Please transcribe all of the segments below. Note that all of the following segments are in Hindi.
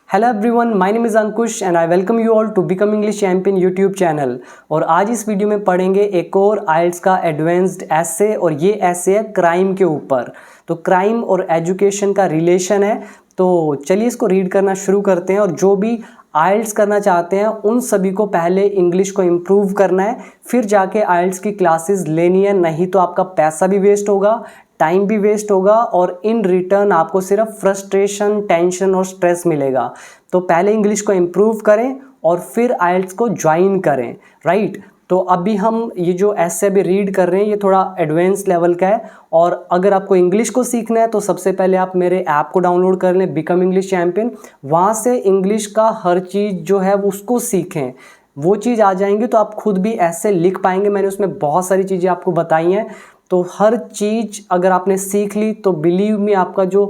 Hello everyone, my name is Ankush and I welcome you all to Become English Champion YouTube channel. और आज इस वीडियो में पढ़ेंगे एक और आइल्स का एडवांस्ड एसे, और ये एसे है क्राइम के ऊपर। तो क्राइम और एजुकेशन का रिलेशन है, तो चलिए इसको रीड करना शुरू करते हैं। और जो भी आइल्स करना चाहते हैं उन सभी को पहले इंग्लिश को इम्प्रूव करना है, फिर जाके आइल्स की क्लासेस लेनी है। नहीं तो आपका पैसा भी वेस्ट होगा, टाइम भी वेस्ट होगा, और इन रिटर्न आपको सिर्फ फ्रस्ट्रेशन, टेंशन और स्ट्रेस मिलेगा। तो पहले इंग्लिश को इम्प्रूव करें और फिर आइल्स को ज्वाइन करें, राइट। तो अभी हम ये जो ऐसे अभी रीड कर रहे हैं ये थोड़ा एडवांस लेवल का है। और अगर आपको इंग्लिश को सीखना है तो सबसे पहले आप मेरे ऐप को डाउनलोड कर लें, बिकम इंग्लिश चैंपियन। वहाँ से इंग्लिश का हर चीज़ जो है उसको सीखें, वो चीज़ आ जाएंगी तो आप खुद भी ऐसे लिख पाएंगे। मैंने उसमें बहुत सारी चीज़ें आपको बताई हैं, तो हर चीज़ अगर आपने सीख ली तो बिलीव मी आपका जो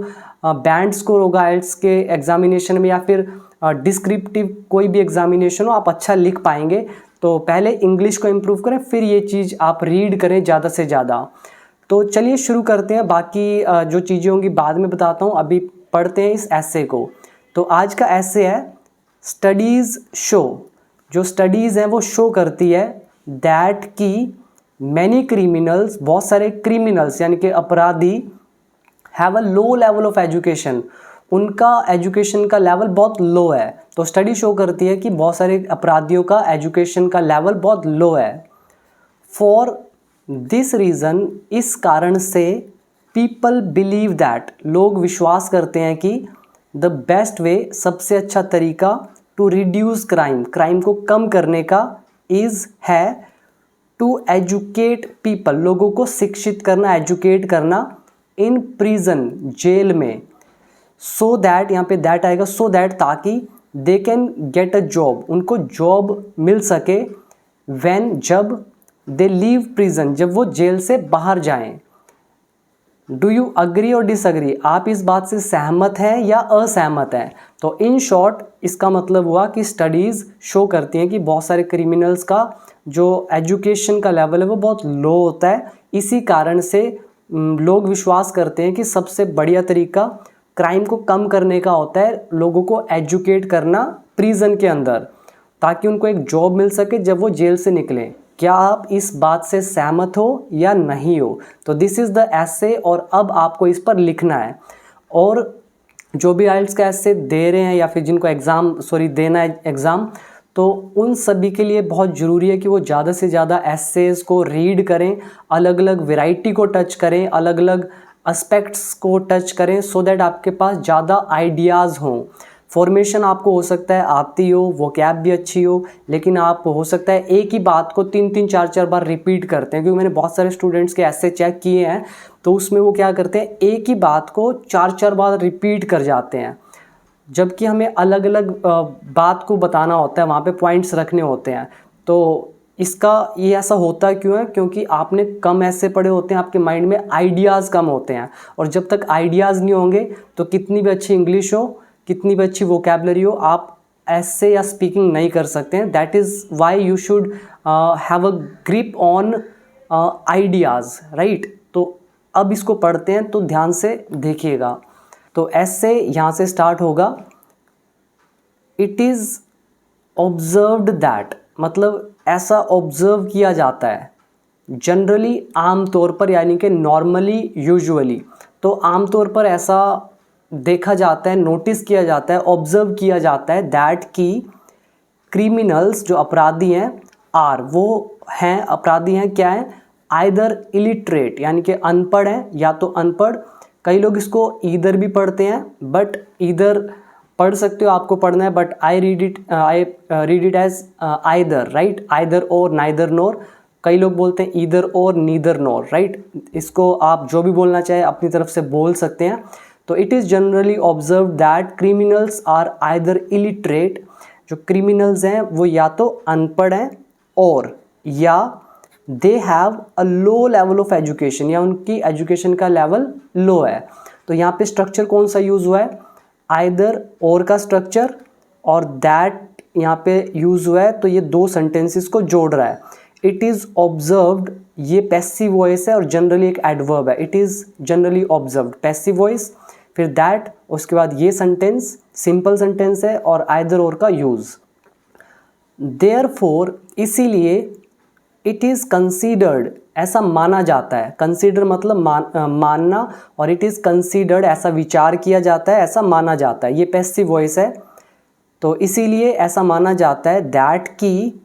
बैंड स्कोर होगा आइल्स के एग्जामिनेशन में या फिर डिस्क्रिप्टिव कोई भी एग्जामिनेशन हो, आप अच्छा लिख पाएंगे। तो पहले इंग्लिश को इम्प्रूव करें, फिर ये चीज़ आप रीड करें ज़्यादा से ज़्यादा। तो चलिए शुरू करते हैं, बाकी जो चीज़ें होंगी बाद में बताता हूँ। अभी पढ़ते हैं इस ऐसे को। तो आज का ऐसे है स्टडीज़ शो। जो स्टडीज़ हैं वो शो करती है दैट की मैनी क्रिमिनल्स, बहुत सारे क्रिमिनल्स यानी कि अपराधी, have a low level of education, उनका एजुकेशन का लेवल बहुत लो है। तो स्टडी शो करती है कि बहुत सारे अपराधियों का एजुकेशन का लेवल बहुत लो है। फॉर दिस रीज़न, इस कारण से, पीपल बिलीव दैट, लोग विश्वास करते हैं कि द बेस्ट वे, सबसे अच्छा तरीका टू रिड्यूस क्राइम, क्राइम को कम करने का, इज़ है टू एजुकेट पीपल, लोगों को शिक्षित करना, एजुकेट करना, इन प्रिजन, जेल में। सो दैट, यहाँ पे दैट आएगा, सो दैट, ताकि they can get a job, उनको जॉब मिल सके, व्हेन, जब, दे लीव प्रिजन, जब वो जेल से बाहर जाएं। डू यू अग्री और डिसअग्री, आप इस बात से सहमत हैं या असहमत हैं। तो इन शॉर्ट इसका मतलब हुआ कि स्टडीज़ शो करती हैं कि बहुत सारे क्रिमिनल्स का जो एजुकेशन का लेवल है वो बहुत लो होता है। इसी कारण से लोग विश्वास करते हैं कि सबसे बढ़िया तरीका क्राइम को कम करने का होता है लोगों को एजुकेट करना प्रिजन के अंदर, ताकि उनको एक जॉब मिल सके जब वो जेल से निकलें। क्या आप इस बात से सहमत हो या नहीं हो। तो दिस इज़ द ऐसे, और अब आपको इस पर लिखना है। और जो भी आइल्स का ऐसे दे रहे हैं या फिर जिनको देना है एग्ज़ाम, तो उन सभी के लिए बहुत ज़रूरी है कि वो ज़्यादा से ज़्यादा एसेस को रीड करें, अलग अलग वैरायटी को टच करें, अलग अलग एस्पेक्ट्स को टच करें, सो दैट आपके पास ज़्यादा आइडियाज़ हों। फॉर्मेशन आपको हो सकता है आती हो, वोकैब भी अच्छी हो, लेकिन आप हो सकता है एक ही बात को 3-3 4-4 बार रिपीट करते हैं। क्योंकि मैंने बहुत सारे स्टूडेंट्स के ऐसे चेक किए हैं, तो उसमें वो क्या करते हैं, एक ही बात को 4-4 बार रिपीट कर जाते हैं, जबकि हमें अलग अलग बात को बताना होता है, वहाँ पे पॉइंट्स रखने होते हैं। तो इसका ये ऐसा होता क्यों है, क्योंकि आपने कम ऐसे पढ़े होते हैं, आपके माइंड में आइडियाज़ कम होते हैं। और जब तक आइडियाज़ नहीं होंगे तो कितनी भी अच्छी इंग्लिश हो, कितनी भी अच्छी वोकैबलरी हो, आप ऐसे या स्पीकिंग नहीं कर सकते हैं। That is why you should have a grip on ideas, right. तो अब इसको पढ़ते हैं, तो ध्यान से देखिएगा। तो ऐसे यहाँ से स्टार्ट होगा। इट इज़ ऑब्जर्व्ड दैट, मतलब ऐसा ऑब्जर्व किया जाता है, जनरली, आमतौर पर, यानी कि नॉर्मली, यूजुअली। तो आमतौर पर ऐसा देखा जाता है, नोटिस किया जाता है, ऑब्जर्व किया जाता है, दैट की क्रिमिनल्स, जो अपराधी हैं, आर, वो हैं, अपराधी हैं, क्या हैं, आइदर इलिटरेट, यानी कि अनपढ़ हैं, या तो अनपढ़। कई लोग इसको ईदर भी पढ़ते हैं, बट ईदर पढ़ सकते हो, आपको पढ़ना है, but I read it as either, right, either or, neither nor. कई लोग बोलते हैं ईदर और, नीदर नोर, राइट। इसको आप जो भी बोलना चाहे अपनी तरफ से बोल सकते हैं। तो it is generally observe that criminals are either illiterate, जो क्रिमिनल्स हैं वो या तो अनपढ़ हैं, और या they have a low level of education, या उनकी एजुकेशन का लेवल लो है। तो यहाँ पे स्ट्रक्चर कौन सा यूज़ हुआ है, आइदर और का स्ट्रक्चर, और दैट यहाँ पे यूज़ हुआ है, तो ये दो सेंटेंसेस को जोड़ रहा है। इट इज़ ऑब्जर्व्ड, ये पैसिव वॉइस है और जनरली एक एडवर्ब है। It is generally observed, passive voice, फिर दैट, उसके बाद ये सेंटेंस सिंपल सेंटेंस है और आइदर और का यूज़। देयरफॉर, इसीलिए, इट इज़ कंसीडर्ड, ऐसा माना जाता है। कंसीडर मतलब मानना, और इट इज़ कंसीडर्ड ऐसा विचार किया जाता है, ऐसा माना जाता है। ये पैसिव वॉइस है, तो इसीलिए ऐसा माना जाता है दैट की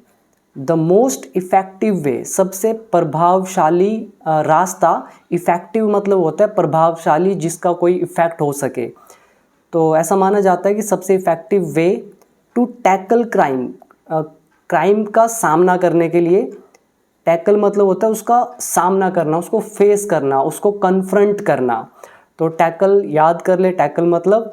द मोस्ट इफ़ेक्टिव वे, सबसे प्रभावशाली रास्ता। इफ़ेक्टिव मतलब होता है प्रभावशाली, जिसका कोई इफ़ेक्ट हो सके। तो ऐसा माना जाता है कि सबसे effective way to tackle crime, crime का सामना करने के लिए। टैकल मतलब होता है उसका सामना करना, उसको फेस करना, उसको कन्फ्रंट करना। तो टैकल याद कर ले, टैकल मतलब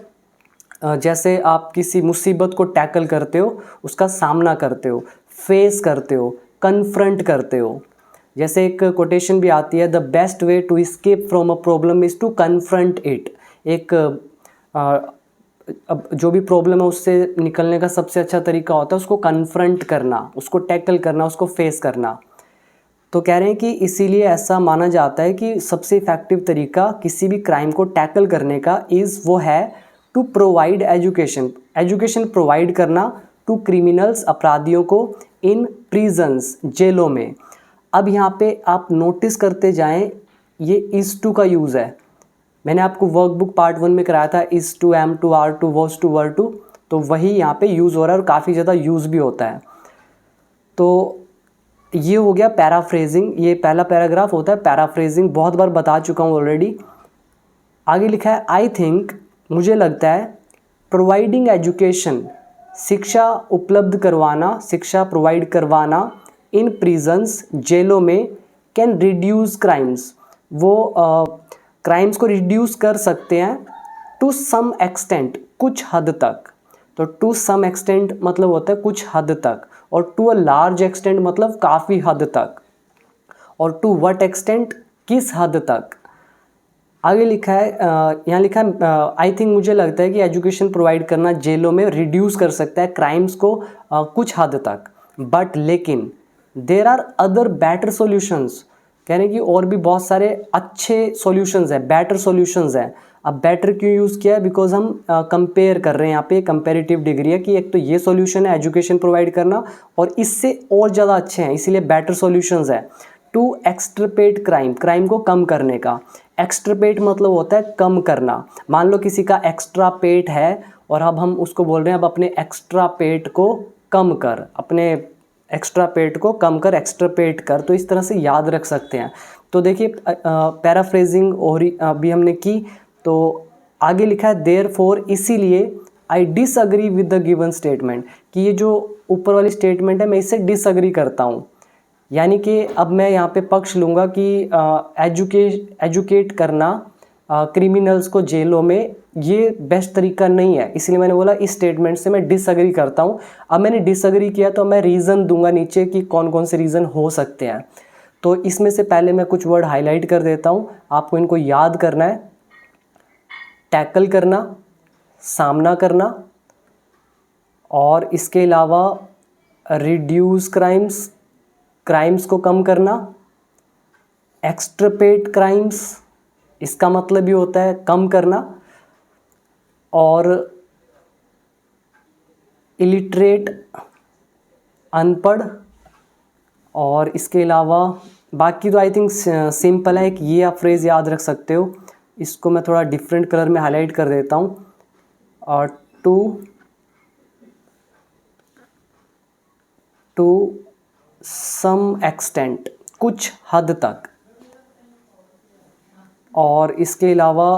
जैसे आप किसी मुसीबत को टैकल करते हो, उसका सामना करते हो, फेस करते हो, कन्फ्रंट करते हो। जैसे एक कोटेशन भी आती है, the best way to escape from a problem is to confront it. एक अब जो भी प्रॉब्लम है उससे निकलने का सबसे अच्छा तरीका होता है उसको कन्फ्रंट करना, उसको टैकल करना, उसको फेस करना। तो कह रहे हैं कि इसीलिए ऐसा माना जाता है कि सबसे इफ़ेक्टिव तरीका किसी भी क्राइम को टैकल करने का वो है to provide education, education provide करना टू क्रिमिनल्स, अपराधियों को, इन प्रिजन्स, जेलों में। अब यहाँ पे आप नोटिस करते जाएं, ये इज़ टू का यूज़ है। मैंने आपको वर्कबुक पार्ट 1 में कराया था is to, am to, are to, was to, were to, तो वही यहाँ पे यूज़ हो रहा है और काफ़ी ज़्यादा यूज़ भी होता है। तो ये हो गया पैराफ्रेजिंग, ये पहला पैराग्राफ होता है पैराफ्रेजिंग, बहुत बार बता चुका हूँ ऑलरेडी। आगे लिखा है आई थिंक, मुझे लगता है, प्रोवाइडिंग एजुकेशन, शिक्षा उपलब्ध करवाना, शिक्षा प्रोवाइड करवाना, इन प्रिजन्स, जेलों में, कैन रिड्यूस क्राइम्स, वो क्राइम्स को रिड्यूस कर सकते हैं, टू सम एक्सटेंट, कुछ हद तक। तो टू सम एक्सटेंट मतलब होता है कुछ हद तक, और टू अ लार्ज एक्सटेंट मतलब काफ़ी हद तक, और टू व्हाट एक्सटेंट, किस हद तक। आगे लिखा है, यहाँ लिखा है आई थिंक, मुझे लगता है कि एजुकेशन प्रोवाइड करना जेलों में रिड्यूस कर सकता है क्राइम्स को कुछ हद तक, बट लेकिन there are other better solutions, कह रहे हैं कि और भी बहुत सारे अच्छे सॉल्यूशंस हैं, बेटर सॉल्यूशंस हैं। अब बेटर क्यों यूज़ किया है, बिकॉज हम कंपेयर कर रहे हैं, यहाँ पे कंपेरेटिव डिग्री है कि एक तो ये सॉल्यूशन है एजुकेशन प्रोवाइड करना, और इससे और ज़्यादा अच्छे हैं, इसीलिए बेटर सॉल्यूशंस है। टू एक्सट्रपेट क्राइम, क्राइम को कम करने का। एक्सट्रपेट मतलब होता है कम करना। मान लो किसी का एक्स्ट्रा पेट है और अब हम उसको बोल रहे हैं अब अपने एक्स्ट्रा पेट को कम कर, अपने एक्स्ट्रा पेट को कम कर, एक्स्ट्रपेट कर, तो इस तरह से याद रख सकते हैं। तो देखिए पैराफ्रेजिंग और अभी हमने की, तो आगे लिखा है देयरफॉर, इसीलिए, I disagree with the given statement, कि ये जो ऊपर वाली स्टेटमेंट है मैं इससे डिसअग्री करता हूँ। यानी कि अब मैं यहाँ पे पक्ष लूँगा कि एजुकेट करना क्रिमिनल्स को जेलों में ये बेस्ट तरीका नहीं है, इसलिए मैंने बोला इस स्टेटमेंट से मैं डिसअग्री करता हूँ। अब मैंने डिसअग्री किया तो मैं रीज़न दूंगा नीचे कि कौन कौन से रीज़न हो सकते हैं। तो इसमें से पहले मैं कुछ वर्ड हाईलाइट कर देता हूँ, आपको इनको याद करना है। टैकल करना, सामना करना, और इसके अलावा रिड्यूस क्राइम्स, क्राइम्स को कम करना। एक्सट्रपेट क्राइम्स, इसका मतलब भी होता है कम करना। और इलिटरेट, अनपढ़। और इसके अलावा बाकी तो आई थिंक सिंपल है, कि ये आप फ्रेज़ याद रख सकते हो। इसको मैं थोड़ा डिफरेंट कलर में हाईलाइट कर देता हूँ। और टू सम एक्सटेंट, कुछ हद तक। और इसके अलावा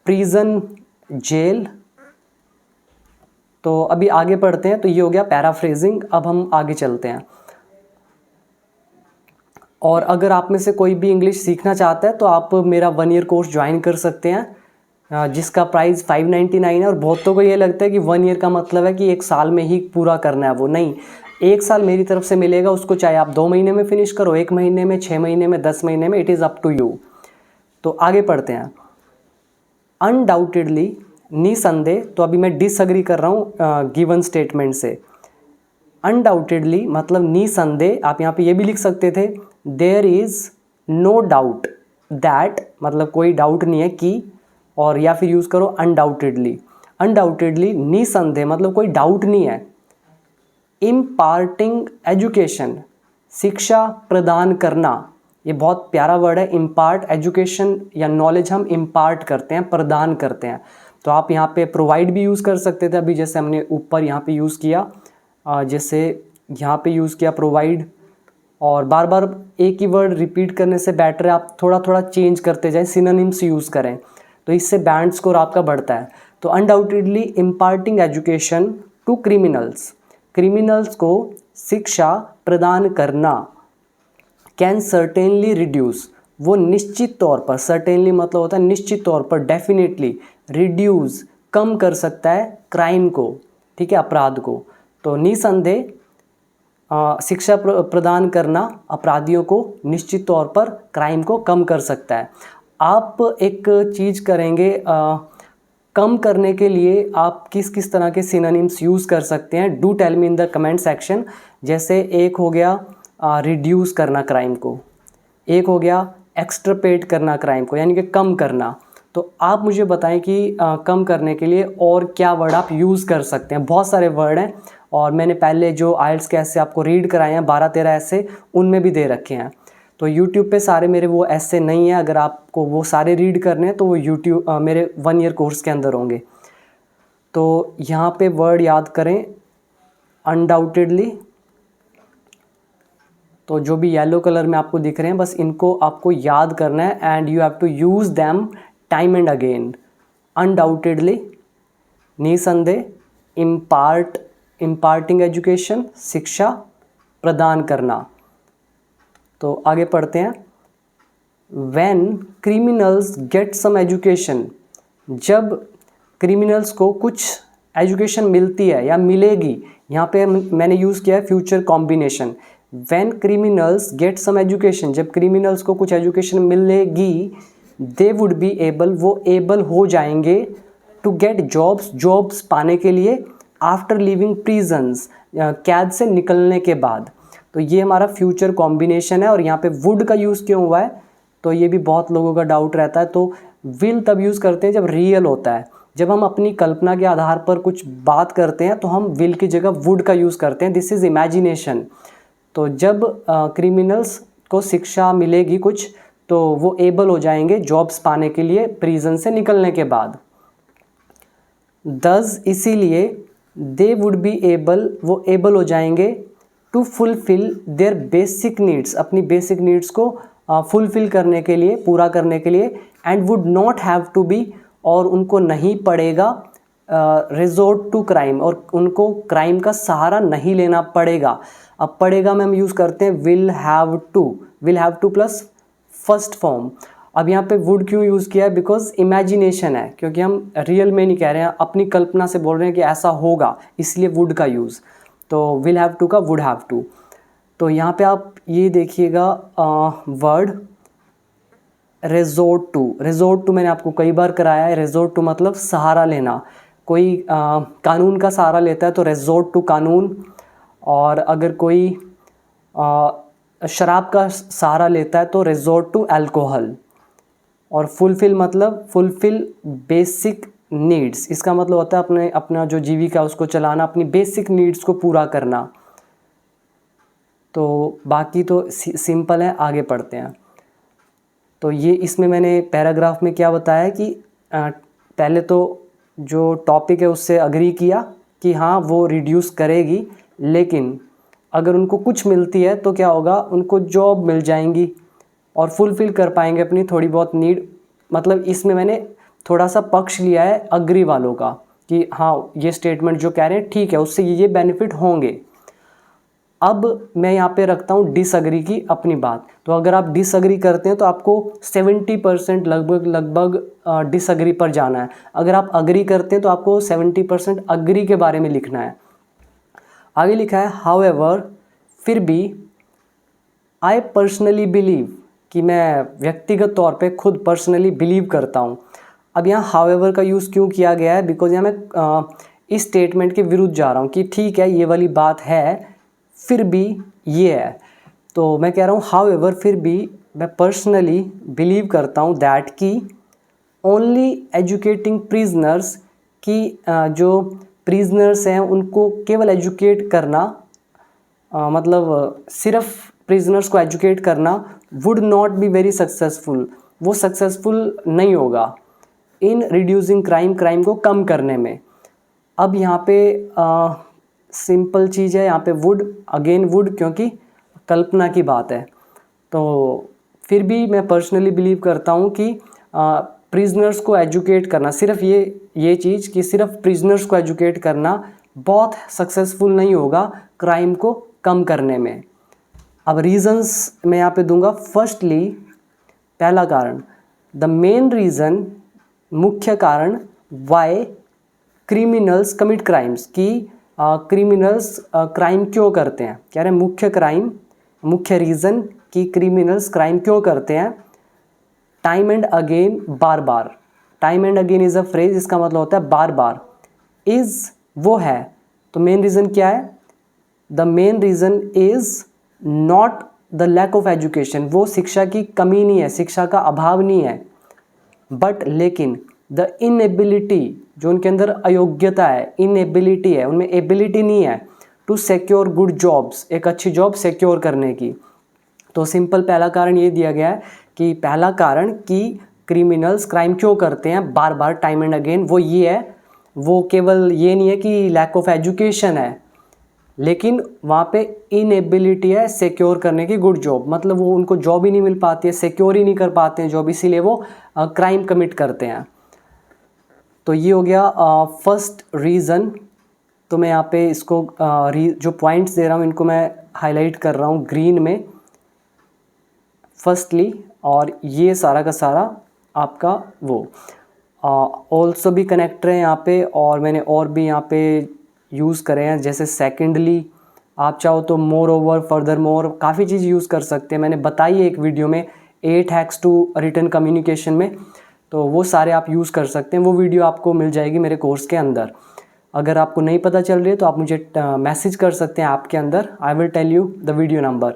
प्रिजन, जेल। तो अभी आगे पढ़ते हैं। तो ये हो गया पैराफ्रेजिंग। अब हम आगे चलते हैं। और अगर आप में से कोई भी इंग्लिश सीखना चाहता है तो आप मेरा 1 ईयर कोर्स ज्वाइन कर सकते हैं, जिसका प्राइस 599 है। और बहुतों को ये लगता है कि 1 ईयर का मतलब है कि 1 साल में ही पूरा करना है, वो नहीं। 1 साल मेरी तरफ से मिलेगा, उसको चाहे आप 2 महीने में फिनिश करो, 1 महीने में, 6 महीने में, 10 महीने में, it is up to you. तो आगे पढ़ते हैं। अनडाउटेडली, निसंदेह, तो अभी मैं डिसअग्री कर रहा हूँ गिवन स्टेटमेंट से। अनडाउटेडली मतलब निसंदेह, आप यहाँ पे ये भी लिख सकते थे, there is no doubt that, मतलब कोई डाउट नहीं है कि, और या फिर यूज़ करो अनडाउटेडली। अनडाउटेडली निसंदेह मतलब कोई डाउट नहीं है। इम्पार्टिंग एजुकेशन शिक्षा प्रदान करना, ये बहुत प्यारा वर्ड है। इम्पार्ट एजुकेशन या नॉलेज हम इम्पार्ट करते हैं, प्रदान करते हैं। तो आप यहाँ पे प्रोवाइड भी यूज़ कर सकते थे, अभी जैसे हमने ऊपर यहाँ पे यूज़ किया, जैसे यहाँ पे यूज़ किया प्रोवाइड। और बार बार एक ही वर्ड रिपीट करने से बेटर है आप थोड़ा थोड़ा चेंज करते जाएं, सिनोनिम्स यूज़ करें, तो इससे बैंड स्कोर आपका बढ़ता है। तो undoubtedly imparting education to criminals, criminals को शिक्षा प्रदान करना। कैन सर्टेनली रिड्यूस, वो निश्चित तौर पर, सर्टेनली मतलब होता है निश्चित तौर पर, डेफिनेटली, रिड्यूस कम कर सकता है क्राइम को, ठीक है, अपराध को। तो निसंदेह शिक्षा प्रदान करना अपराधियों को निश्चित तौर पर क्राइम को कम कर सकता है। आप एक चीज़ करेंगे, कम करने के लिए आप किस किस तरह के सिनोनिम्स यूज़ कर सकते हैं, do tell me in the comment section. जैसे एक हो गया रिड्यूस करना क्राइम को, एक हो गया एक्सट्रपेट करना क्राइम को, यानी कि कम करना। तो आप मुझे बताएं कि कम करने के लिए और क्या वर्ड आप यूज़ कर सकते हैं। बहुत सारे वर्ड हैं और मैंने पहले जो आइल्स के ऐसे आपको रीड कराए हैं 12-13 ऐसे, उनमें भी दे रखे हैं। तो YouTube पे सारे मेरे वो ऐसे नहीं है, अगर आपको वो सारे रीड करने हैं तो वो YouTube मेरे 1 ईयर कोर्स के अंदर होंगे। तो यहाँ पे वर्ड याद करें अनडाउटेडली, तो जो भी येलो कलर में आपको दिख रहे हैं बस इनको आपको याद करना है, and you have to use them time and again. Undoubtedly, निसंदेह, इम्पार्टिंग एजुकेशन, शिक्षा प्रदान करना। तो आगे पढ़ते हैं। When criminals get some education, जब क्रिमिनल्स को कुछ एजुकेशन मिलती है या मिलेगी, यहाँ पे मैंने यूज़ किया है future combination. When criminals get some education, जब क्रिमिनल्स को कुछ एजुकेशन मिलेगी, दे वुड बी एबल, वो एबल हो जाएंगे, टू गेट जॉब्स, जॉब्स पाने के लिए, आफ्टर लिविंग प्रिजन्स, कैद से निकलने के बाद। तो ये हमारा फ्यूचर कॉम्बिनेशन है और यहाँ पे वुड का यूज़ क्यों हुआ है, तो ये भी बहुत लोगों का डाउट रहता है। तो विल तब यूज़ करते हैं जब रियल होता है, जब हम अपनी कल्पना के आधार पर कुछ बात करते हैं तो हम विल की जगह वुड का यूज़ करते हैं, दिस इज़ इमेजिनेशन। तो जब क्रिमिनल्स को शिक्षा मिलेगी कुछ, तो वो एबल हो जाएंगे जॉब्स पाने के लिए प्रिजन से निकलने के बाद। दस, इसीलिए, दे वुड बी एबल, वो एबल हो जाएंगे, to fulfil their basic needs, अपनी बेसिक नीड्स को फुलफिल करने के लिए, पूरा करने के लिए, and would not have to be, और उनको नहीं पड़ेगा रिजोर्ट टू क्राइम, और उनको क्राइम का सहारा नहीं लेना पड़ेगा। अब पड़ेगा में हम यूज़ करते हैं will have two plus first form. अब यहाँ पे वुड क्यों यूज़ किया है, बिकॉज इमेजिनेशन है, क्योंकि हम रियल में नहीं कह रहे हैं, अपनी कल्पना से बोल रहे हैं कि ऐसा होगा, इसलिए वुड का यूज़। तो विल हैव टू का वुड हैव टू। तो यहाँ पे आप ये देखिएगा वर्ड रिजोर्ट टू मैंने आपको कई बार कराया है। रिजोर्ट टू मतलब सहारा लेना, कोई कानून का सहारा लेता है तो रिजोर्ट टू कानून, और अगर कोई शराब का सहारा लेता है तो रिजोर्ट टू अल्कोहल। और फुलफिल मतलब फुलफिल बेसिक नीड्स, इसका मतलब होता है अपना जो जीविका उसको चलाना, अपनी बेसिक नीड्स को पूरा करना। तो बाकी तो सिंपल है, आगे पढ़ते हैं। तो ये इसमें मैंने पैराग्राफ में क्या बताया कि पहले तो जो टॉपिक है उससे अग्री किया कि हाँ वो रिड्यूस करेगी, लेकिन अगर उनको कुछ मिलती है तो क्या होगा, उनको जॉब मिल जाएंगी और फुलफ़िल कर पाएंगे अपनी थोड़ी बहुत नीड। मतलब इसमें मैंने थोड़ा सा पक्ष लिया है अग्री वालों का कि हाँ ये स्टेटमेंट जो कह रहे हैं ठीक है, उससे ये बेनिफिट होंगे। अब मैं यहाँ पे रखता हूँ डिसअग्री की अपनी बात। तो अगर आप डिसअग्री करते हैं तो आपको 70% लगभग डिसअग्री पर जाना है। अगर आप अग्री करते हैं तो आपको 70% अग्री के बारे में लिखना है। आगे लिखा है हाउएवर, फिर भी, आई पर्सनली बिलीव, कि मैं व्यक्तिगत तौर पे खुद पर्सनली बिलीव करता हूँ। अब यहाँ हाउएवर का यूज़ क्यों किया गया है, बिकॉज यहाँ मैं इस स्टेटमेंट के विरुद्ध जा रहा हूँ कि ठीक है ये वाली बात है, फिर भी ये है। तो मैं कह रहा हूँ हाउएवर, फिर भी मैं पर्सनली बिलीव करता हूँ दैट कि ओनली एजुकेटिंग प्रिजनर्स की जो प्रिजनर्स हैं उनको केवल एजुकेट करना मतलब सिर्फ प्रिजनर्स को एजुकेट करना would not be very successful, वो सक्सेसफुल नहीं होगा इन रिड्यूसिंग क्राइम, क्राइम को कम करने में। अब यहाँ पे सिंपल चीज़ है, यहाँ पे वुड, अगेन वुड, क्योंकि कल्पना की बात है। तो फिर भी मैं पर्सनली बिलीव करता हूँ कि प्रिजनर्स को एजुकेट करना, सिर्फ ये चीज़ कि सिर्फ प्रिजनर्स को एजुकेट करना बहुत सक्सेसफुल नहीं होगा क्राइम को कम करने में। अब रीजंस मैं यहाँ पे दूंगा। फर्स्टली, पहला कारण, द मेन रीज़न, मुख्य कारण, वाई क्रिमिनल्स कमिट क्राइम्स, कि क्रिमिनल्स क्राइम क्यों करते हैं। कह रहे हैं मुख्य रीज़न कि क्रिमिनल्स क्राइम क्यों करते हैं। Time and again, bar bar. Time and again is a phrase, इसका मतलब होता है बार बार। इज़ वो है, तो मेन रीज़न क्या है? The main reason is not the lack of education, वो शिक्षा की कमी नहीं है, शिक्षा का अभाव नहीं है, बट लेकिन द इनएबिलिटी, जो उनके अंदर अयोग्यता है, इनएबिलिटी है, उनमें एबिलिटी नहीं है टू सिक्योर गुड जॉब्स, एक अच्छी जॉब सिक्योर करने की। तो सिंपल पहला कारण ये दिया गया है कि पहला कारण कि क्रिमिनल्स क्राइम क्यों करते हैं बार बार, टाइम एंड अगेन, वो ये है, वो केवल ये नहीं है कि लैक ऑफ एजुकेशन है, लेकिन वहाँ पे इनएबिलिटी है सिक्योर करने की गुड जॉब, मतलब वो उनको जॉब ही नहीं मिल पाती है, सिक्योर ही नहीं कर पाते हैं जॉब, इसीलिए वो क्राइम कमिट करते हैं। तो ये हो गया फर्स्ट रीज़न। तो मैं यहाँ पे इसको जो पॉइंट्स दे रहा हूँ इनको मैं हाईलाइट कर रहा हूँ ग्रीन में, फर्स्टली, और ये सारा का सारा आपका वो ऑल्सो भी कनेक्टर है यहाँ पे, और मैंने और भी यहाँ पे यूज़ करे हैं, जैसे सेकेंडली, आप चाहो तो मोर ओवर, फर्दर मोर, काफ़ी चीज़ यूज़ कर सकते हैं। मैंने बताई है एक वीडियो में 8 हैक्स टू रिटन कम्युनिकेशन में, तो वो सारे आप यूज़ कर सकते हैं। वो वीडियो आपको मिल जाएगी मेरे कोर्स के अंदर। अगर आपको नहीं पता चल रही है तो आप मुझे मैसेज कर सकते हैं ऐप के अंदर, I will tell you the video number.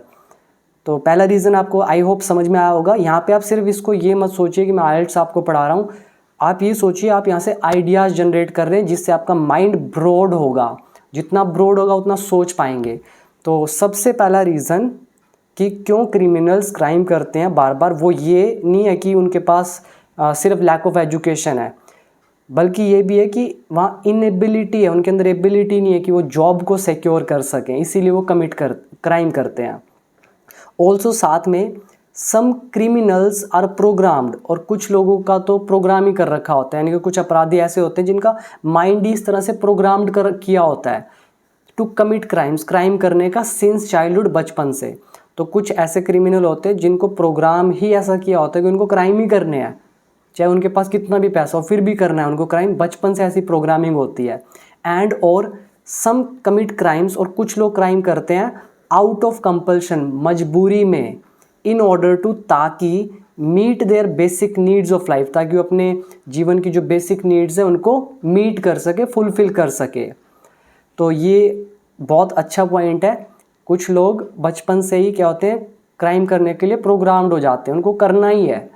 तो पहला रीज़न आपको आई होप समझ में आया होगा। यहाँ पे आप सिर्फ इसको ये मत सोचिए कि मैं आइल्ट्स आपको पढ़ा रहा हूँ, आप ये सोचिए आप यहाँ से आइडियाज़ जनरेट कर रहे हैं जिससे आपका माइंड ब्रॉड होगा, जितना ब्रॉड होगा उतना सोच पाएंगे। तो सबसे पहला रीज़न कि क्यों क्रिमिनल्स क्राइम करते हैं बार बार, वो ये नहीं है कि उनके पास सिर्फ लैक ऑफ एजुकेशन है, बल्कि ये भी है कि वहाँ इनएबिलिटी है, उनके अंदर एबिलिटी नहीं है कि वो जॉब को सिक्योर कर सकें, इसीलिए वो क्राइम करते हैं। ऑल्सो साथ में सम क्रिमिनल्स आर प्रोग्राम्ड, और कुछ लोगों का तो प्रोग्राम ही कर रखा होता है, यानी कि कुछ अपराधी ऐसे होते हैं जिनका माइंड ही इस तरह से प्रोग्राम्ड कर किया होता है टू कमिट क्राइम्स, क्राइम करने का सिंस चाइल्डहुड, बचपन से। तो कुछ ऐसे क्रिमिनल होते हैं जिनको प्रोग्राम ही ऐसा किया होता है कि उनको क्राइम ही करने हैं, चाहे उनके पास कितना भी पैसा हो फिर भी करना है उनको क्राइम, बचपन से ऐसी प्रोग्रामिंग होती है। एंड और सम कमिट क्राइम्स, और कुछ लोग क्राइम करते हैं आउट ऑफ कंपल्शन, मजबूरी में, इन ऑर्डर टू, ताकि meet their basic needs of life, ताकि वो अपने जीवन की जो बेसिक नीड्स है उनको मीट कर सके, फुलफिल कर सके। तो ये बहुत अच्छा पॉइंट है। कुछ लोग बचपन से ही क्या होते हैं, क्राइम करने के लिए प्रोग्राम्ड हो जाते हैं, उनको करना ही है,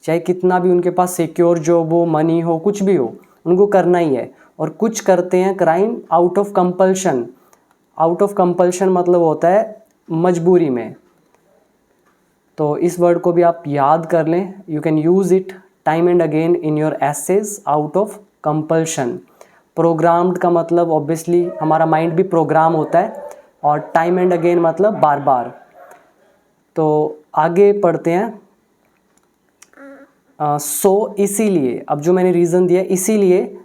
चाहे कितना भी उनके पास सिक्योर जॉब हो, मनी हो, कुछ भी हो, उनको करना ही है। और कुछ करते हैं crime out of compulsion. Out of compulsion मतलब होता है मजबूरी में। तो इस वर्ड को भी आप याद कर लें, you can use it time and again in your essays, out of compulsion. Programmed का मतलब ऑब्वियसली हमारा माइंड भी प्रोग्राम होता है, और टाइम एंड अगेन मतलब बार बार। तो आगे पढ़ते हैं। इसीलिए, अब जो मैंने रीज़न दिया, इसीलिए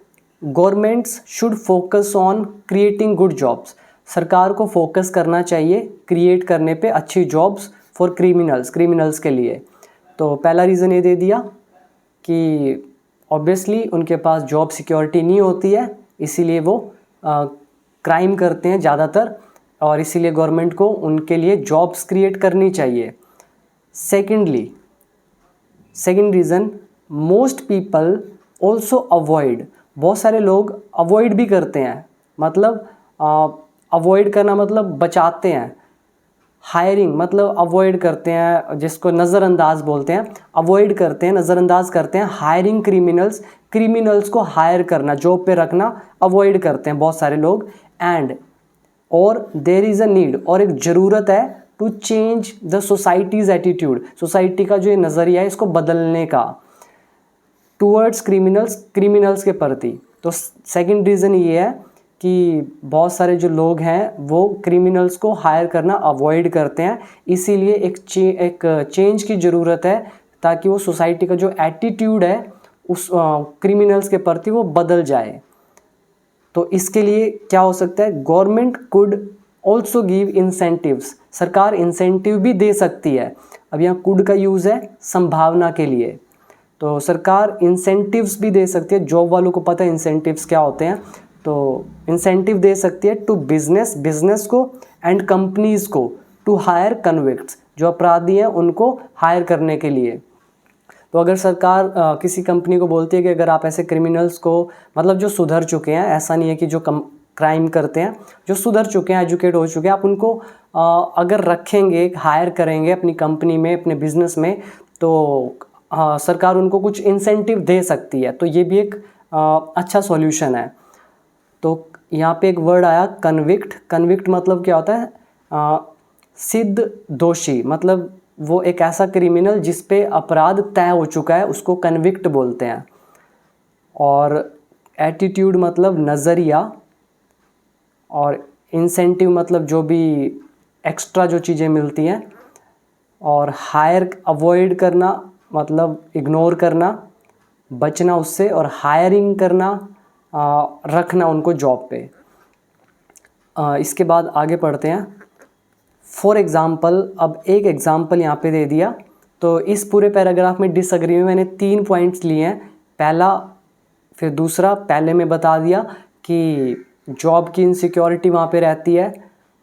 governments should focus on creating good jobs, सरकार को फोकस करना चाहिए क्रिएट करने पे अच्छी जॉब्स फॉर क्रिमिनल्स के लिए। तो पहला रीज़न ये दे दिया कि ऑब्वियसली उनके पास जॉब सिक्योरिटी नहीं होती है, इसीलिए वो क्राइम करते हैं ज़्यादातर, और इसीलिए गवर्नमेंट को उनके लिए जॉब्स क्रिएट करनी चाहिए। Second reason, most people also avoid, बहुत सारे लोग अवॉइड भी करते हैं, मतलब अवॉइड करना मतलब बचाते हैं, हायरिंग मतलब अवॉइड करते हैं, जिसको नज़रअंदाज बोलते हैं, अवॉइड करते हैं, नज़रअंदाज करते हैं। हायरिंग क्रिमिनल्स, क्रिमिनल्स को हायर करना, जॉब पे रखना अवॉइड करते हैं बहुत सारे लोग। एंड और देयर इज़ अ नीड, और एक ज़रूरत है, to change the society's attitude, society का जो ये नज़रिया है इसको बदलने का, टूवर्ड्स क्रिमिनल्स, क्रिमिनल्स के प्रति। तो सेकंड रीज़न ये है कि बहुत सारे जो लोग हैं वो क्रिमिनल्स को हायर करना अवॉइड करते हैं, इसीलिए एक चेंज की ज़रूरत है, ताकि वो सोसाइटी का जो एटीट्यूड है उस क्रिमिनल्स के प्रति वो बदल जाए। तो इसके लिए क्या हो सकता है, government could also give incentives, सरकार इंसेंटिव भी दे सकती है। अब यहाँ कुड का यूज़ है संभावना के लिए, तो सरकार इंसेंटिव्स भी दे सकती है। जॉब वालों को पता है इंसेंटिव्स क्या होते हैं, तो इंसेंटिव दे सकती है टू बिजनेस को एंड कंपनीज़ को टू हायर कन्विक्ट्स, जो अपराधी हैं उनको हायर करने के लिए। तो अगर सरकार किसी कंपनी को बोलती है कि अगर आप ऐसे क्रिमिनल्स को, मतलब जो सुधर चुके हैं, ऐसा नहीं है कि जो क्राइम करते हैं, जो सुधर चुके हैं, एजुकेट हो चुके हैं, आप उनको अगर रखेंगे, हायर करेंगे अपनी कंपनी में, अपने बिजनेस में, तो सरकार उनको कुछ इंसेंटिव दे सकती है। तो ये भी एक अच्छा सॉल्यूशन है। तो यहाँ पे एक वर्ड आया कन्विक्ट। कन्विक्ट मतलब क्या होता है, सिद्ध दोषी, मतलब वो एक ऐसा क्रिमिनल जिस पे अपराध तय हो चुका है, उसको कन्विक्ट बोलते हैं। और एटीट्यूड मतलब नज़रिया, और इंसेंटिव मतलब जो भी एक्स्ट्रा जो चीज़ें मिलती हैं, और हायर अवॉइड करना मतलब इग्नोर करना, बचना उससे, और हायरिंग करना रखना उनको जॉब पे। इसके बाद आगे पढ़ते हैं। फॉर एग्ज़ाम्पल, अब एक एग्ज़ाम्पल यहाँ पे दे दिया। तो इस पूरे पैराग्राफ में डिसएग्री में मैंने 3 पॉइंट्स लिए हैं। पहला, फिर दूसरा, पहले में बता दिया कि जॉब की इनसिक्योरिटी वहाँ पे रहती है,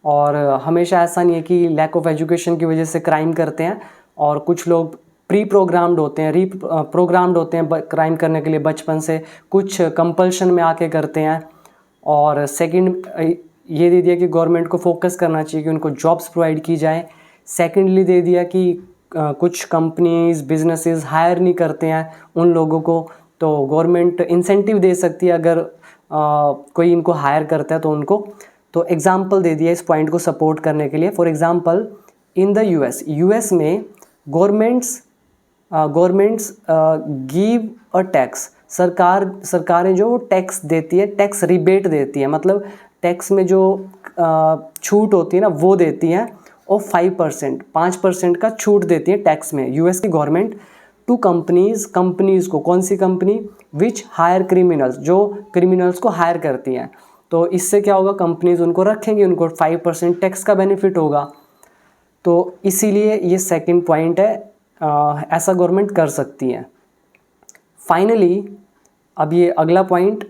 और हमेशा ऐसा नहीं है कि लैक ऑफ एजुकेशन की वजह से क्राइम करते हैं, और कुछ लोग प्रोग्राम्ड होते हैं क्राइम करने के लिए बचपन से, कुछ कंपल्शन में आके करते हैं। और सेकंड ये दे दिया कि गवर्नमेंट को फोकस करना चाहिए कि उनको जॉब्स प्रोवाइड की जाए। सेकेंडली दे दिया कि कुछ कंपनीज, बिजनेसेस हायर नहीं करते हैं उन लोगों को, तो गवर्नमेंट इंसेंटिव दे सकती है अगर कोई इनको हायर करता है तो उनको। तो एग्जांपल दे दिया इस पॉइंट को सपोर्ट करने के लिए। For example, in the US में गवर्नमेंट्स गिव अ टैक्स, सरकारें जो टैक्स देती है, टैक्स रिबेट देती है, मतलब टैक्स में जो छूट होती है ना वो देती हैं, और 5% का छूट देती है टैक्स में यूएस की गवर्नमेंट टू कंपनीज़ को। कौन सी कंपनी? विच हायर क्रिमिनल्स, जो क्रिमिनल्स को हायर करती हैं। तो इससे क्या होगा, कंपनीज़ उनको रखेंगी, उनको 5% टैक्स का बेनिफिट होगा। तो इसीलिए ये सेकंड पॉइंट है, ऐसा गवर्नमेंट कर सकती है। फाइनली अब ये अगला पॉइंट,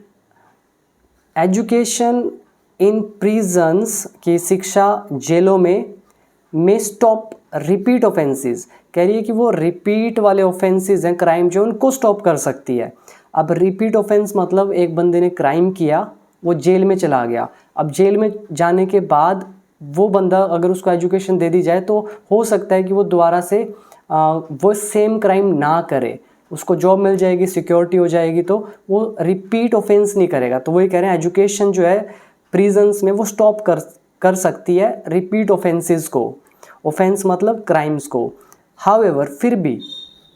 एजुकेशन इन प्रिजन्स की शिक्षा जेलों में स्टॉप रिपीट ऑफेंसेस। कह रही है कि वो रिपीट वाले ऑफेंसेस हैं, क्राइम जो, उनको स्टॉप कर सकती है। अब रिपीट ऑफेंस मतलब एक बंदे ने क्राइम किया, वो जेल में चला गया। अब जेल में जाने के बाद वो बंदा अगर उसको एजुकेशन दे दी जाए तो हो सकता है कि वो दोबारा से वो सेम क्राइम ना करे, उसको जॉब मिल जाएगी, सिक्योरिटी हो जाएगी, तो वो रिपीट ऑफेंस नहीं करेगा। तो वही कह रहे हैं एजुकेशन जो है प्रिजन्स में वो स्टॉप कर सकती है रिपीट ऑफेंसेस को। ऑफेंस मतलब क्राइम्स को। हाउएवर, फिर भी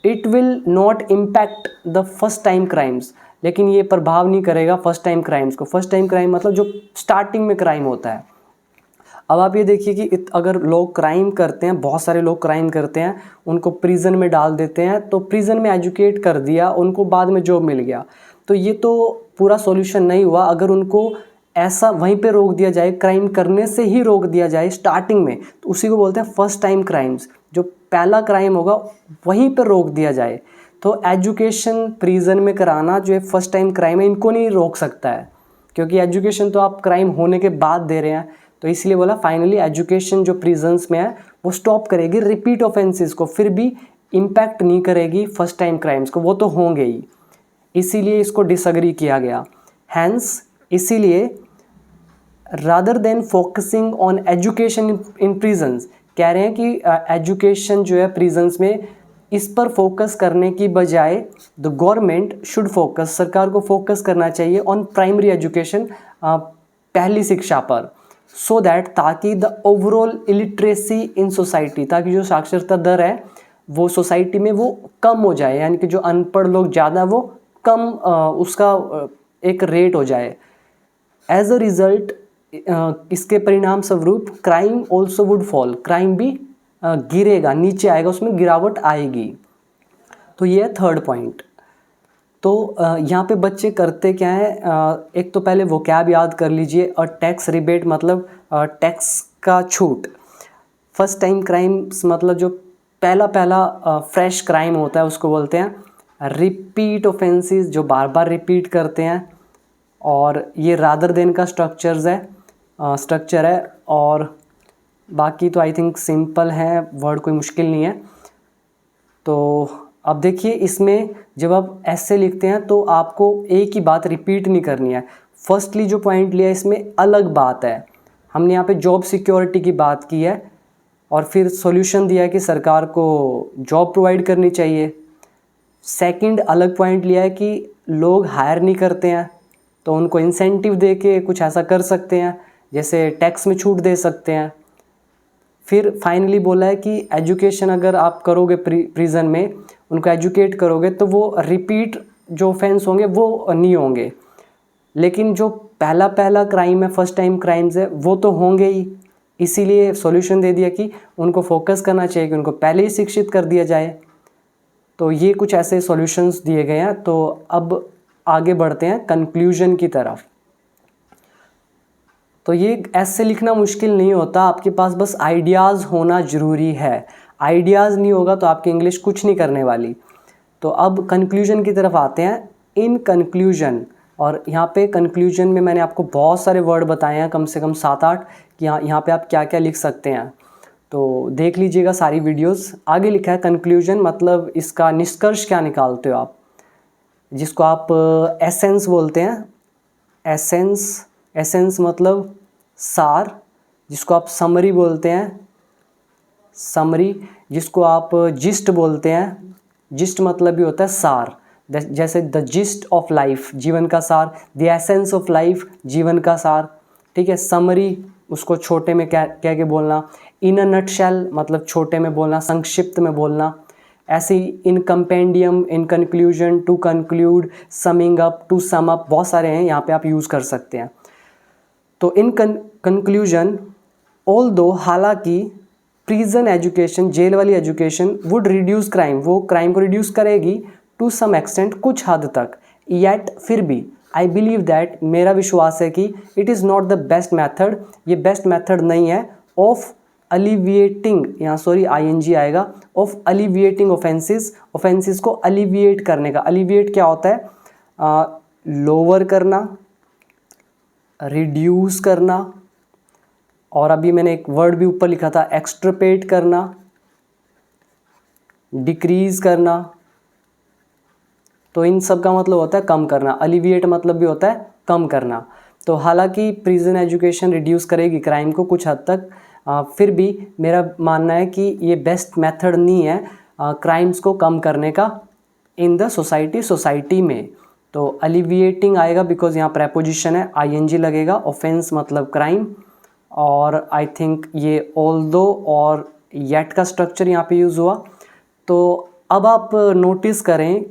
it will not impact the first time crimes, लेकिन ये प्रभाव नहीं करेगा फर्स्ट टाइम क्राइम्स को। फर्स्ट टाइम क्राइम मतलब जो स्टार्टिंग में क्राइम होता है। अब आप ये देखिए कि अगर लोग क्राइम करते हैं, बहुत सारे लोग क्राइम करते हैं, उनको प्रिजन में डाल देते हैं, तो प्रिजन में एजुकेट कर दिया, उनको बाद में जॉब मिल गया, तो ये तो पूरा सॉल्यूशन नहीं हुआ। अगर उनको ऐसा वहीं पे रोक दिया जाए, क्राइम करने से ही रोक दिया जाए स्टार्टिंग में, तो उसी को बोलते हैं फर्स्ट टाइम क्राइम्स। जो पहला क्राइम होगा वहीं पर रोक दिया जाए। तो एजुकेशन प्रिजन में कराना जो है फर्स्ट टाइम क्राइम है, इनको नहीं रोक सकता है, क्योंकि एजुकेशन तो आप क्राइम होने के बाद दे रहे हैं। तो इसलिए बोला फाइनली एजुकेशन जो प्रिजन्स में है वो स्टॉप करेगी रिपीट ऑफेंसेस को, फिर भी इम्पैक्ट नहीं करेगी फर्स्ट टाइम क्राइम्स को, वो तो होंगे ही। इसीलिए इसको डिसएग्री किया गया। हैंस इसीलिए rather than focusing on education in prisons, कह रहे हैं कि एजुकेशन जो है प्रिजन्स में, इस पर फोकस करने की बजाय द गवर्नमेंट शुड फोकस, सरकार को फोकस करना चाहिए ऑन प्राइमरी एजुकेशन, पहली शिक्षा पर, सो दैट ताकि the overall illiteracy in society, ताकि जो साक्षरता दर है वो सोसाइटी में वो कम हो जाए, यानी कि जो अनपढ़ लोग ज़्यादा वो कम उसका एक रेट हो जाए। एज अ रिजल्ट इसके परिणाम स्वरूप crime also would fall, crime भी गिरेगा, नीचे आएगा, उसमें गिरावट आएगी। तो ये है थर्ड पॉइंट। तो यहाँ पे बच्चे करते क्या है, एक तो पहले वोकैब याद कर लीजिए। और टैक्स रिबेट मतलब टैक्स का छूट। फर्स्ट टाइम क्राइम्स मतलब जो पहला फ्रेश क्राइम होता है उसको बोलते हैं रिपीट ऑफेंसेस, जो बार बार रिपीट करते हैं। और ये रादर देन का स्ट्रक्चर है। और बाकी तो आई थिंक सिंपल है, वर्ड कोई मुश्किल नहीं है। तो अब देखिए, इसमें जब आप ऐसे लिखते हैं तो आपको एक ही बात रिपीट नहीं करनी है। फर्स्टली जो पॉइंट लिया इसमें अलग बात है, हमने यहाँ पे जॉब सिक्योरिटी की बात की है और फिर सॉल्यूशन दिया है कि सरकार को जॉब प्रोवाइड करनी चाहिए। सेकंड अलग पॉइंट लिया है कि लोग हायर नहीं करते हैं तो उनको इंसेंटिव दे के कुछ ऐसा कर सकते हैं, जैसे टैक्स में छूट दे सकते हैं। फिर फाइनली बोला है कि एजुकेशन अगर आप करोगे प्रिजन में, उनको एजुकेट करोगे तो वो रिपीट जो ऑफेंस होंगे वो नहीं होंगे। लेकिन जो पहला क्राइम है, फर्स्ट टाइम क्राइम्स है, वो तो होंगे ही। इसीलिए सॉल्यूशन दे दिया कि उनको फोकस करना चाहिए, कि उनको पहले ही शिक्षित कर दिया जाए। तो ये कुछ ऐसे सॉल्यूशंस दिए गए हैं। तो अब आगे बढ़ते हैं कंक्लूजन की तरफ। तो ये ऐसे लिखना मुश्किल नहीं होता, आपके पास बस आइडियाज़ होना ज़रूरी है। आइडियाज़ नहीं होगा तो आपकी इंग्लिश कुछ नहीं करने वाली। तो अब कंक्लूजन की तरफ आते हैं। इन कंक्लूजन, और यहाँ पे कंक्लूजन में मैंने आपको बहुत सारे वर्ड बताए हैं, कम से कम 7-8, कि यहाँ पे आप क्या क्या लिख सकते हैं। तो देख लीजिएगा सारी वीडियोस। आगे लिखा है कंक्लूजन मतलब इसका निष्कर्ष क्या निकालते हो आप, जिसको आप एसेंस बोलते हैं। एसेंस मतलब सार, जिसको आप समरी बोलते हैं, समरी, जिसको आप जिस्ट बोलते हैं। जिस्ट मतलब भी होता है सार, जैसे द जिस्ट ऑफ लाइफ, जीवन का सार, द एसेंस ऑफ लाइफ, जीवन का सार। ठीक है। समरी उसको छोटे में कह के बोलना। इन अ नटशेल मतलब छोटे में बोलना, संक्षिप्त में बोलना। ऐसे ही in compendium, in conclusion, to conclude, summing up, to sum up, बहुत सारे हैं, यहाँ पे आप यूज़ कर सकते हैं। तो इन कंक्लूजन, ऑल्दो हालांकि प्रिजन एजुकेशन, जेल वाली एजुकेशन, वुड रिड्यूस क्राइम, वो क्राइम को रिड्यूस करेगी टू सम एक्सटेंट, कुछ हद तक। येट फिर भी आई बिलीव दैट, मेरा विश्वास है कि it is not the best method, ये बेस्ट मैथड नहीं है ऑफ अलिविएटिंग, यहाँ सॉरी ING आएगा, ऑफ अलिविएटिंग ऑफेंसेस को अलिविएट करने का। अलिविएट क्या होता है? लोअर करना, रिड्यूस करना, और अभी मैंने एक वर्ड भी ऊपर लिखा था एक्सट्रपेट करना, डिक्रीज करना। तो इन सब का मतलब होता है कम करना। अलिविएट मतलब भी होता है कम करना। तो हालांकि प्रिजन एजुकेशन रिड्यूस करेगी क्राइम को कुछ हद तक, फिर भी मेरा मानना है कि ये बेस्ट मेथड नहीं है क्राइम्स को कम करने का इन द सोसाइटी में। तो अलिविएटिंग आएगा बिकॉज यहाँ प्रेपोजिशन है, ING लगेगा। ऑफेंस मतलब क्राइम, और आई थिंक ये ऑल्दो और येट का स्ट्रक्चर यहाँ पे यूज़ हुआ। तो अब आप नोटिस करें,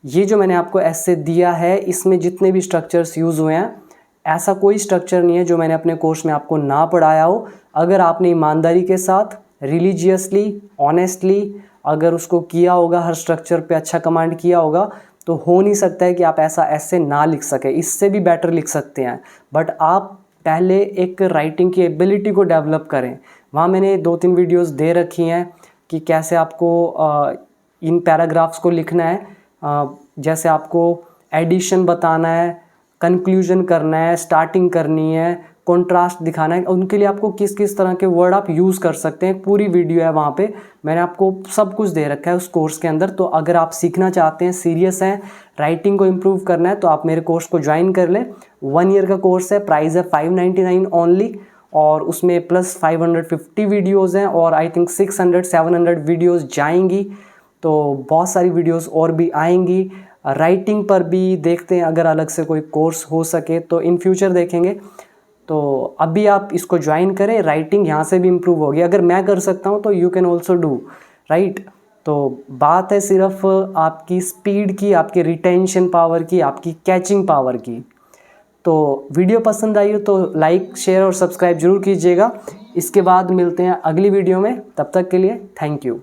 ये जो मैंने आपको ऐसे दिया है, इसमें जितने भी स्ट्रक्चर्स यूज़ हुए हैं, ऐसा कोई स्ट्रक्चर नहीं है जो मैंने अपने कोर्स में आपको ना पढ़ाया हो। अगर आपने ईमानदारी के साथ, रिलीजियसली, ऑनेस्टली अगर उसको किया होगा, हर स्ट्रक्चर पे अच्छा कमांड किया होगा, तो हो नहीं सकता है कि आप ऐसा ऐसे ना लिख सके। इससे भी बेटर लिख सकते हैं, बट आप पहले एक राइटिंग की एबिलिटी को डेवलप करें। वहाँ मैंने 2-3 वीडियोस दे रखी हैं कि कैसे आपको इन पैराग्राफ्स को लिखना है। जैसे आपको एडिशन बताना है, कंक्लूजन करना है, स्टार्टिंग करनी है, कॉन्ट्रास्ट दिखाना है, उनके लिए आपको किस किस तरह के वर्ड आप यूज़ कर सकते हैं। पूरी वीडियो है वहाँ पे, मैंने आपको सब कुछ दे रखा है उस कोर्स के अंदर। तो अगर आप सीखना चाहते हैं, सीरियस हैं, राइटिंग को इम्प्रूव करना है, तो आप मेरे कोर्स को ज्वाइन कर लें। 1 ईयर का कोर्स है, प्राइस है 599 ओनली। और उसमें प्लस 550 वीडियोज़ हैं और आई थिंक 600-700 वीडियोज़ जाएंगी। तो बहुत सारी वीडियोज़ और भी आएंगी। राइटिंग पर भी देखते हैं, अगर अलग से कोई कोर्स हो सके तो इन फ्यूचर देखेंगे। तो अभी आप इसको ज्वाइन करें, राइटिंग यहाँ से भी इम्प्रूव होगी। अगर मैं कर सकता हूँ तो you can also do, right. तो बात है सिर्फ आपकी स्पीड की, आपकी रिटेंशन पावर की, आपकी कैचिंग पावर की। तो वीडियो पसंद आई हो तो लाइक, शेयर और सब्सक्राइब जरूर कीजिएगा। इसके बाद मिलते हैं अगली वीडियो में, तब तक के लिए थैंक यू।